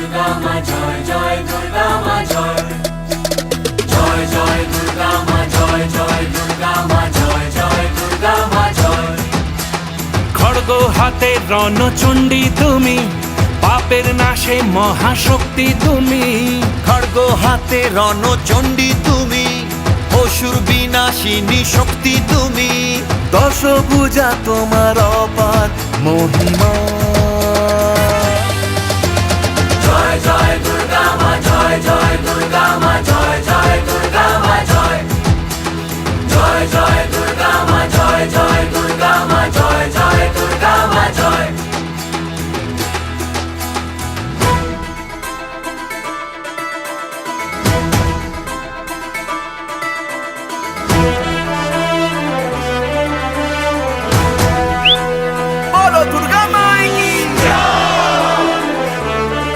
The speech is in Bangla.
দুর্গা মা জয় জয় দুর্গা মা জয় জয় জয় দুর্গা মা জয় জয় দুর্গা মা জয় জয় দুর্গা মা জয়। খড়গ হাতে রণচণ্ডী তুমি, পাপের নাশে মহাশক্তি তুমি। খড়গ হাতে রণচণ্ডী তুমি, অসুর বিনাশিনী শক্তি তুমি। দশভুজা তোমার অপার মহিমা।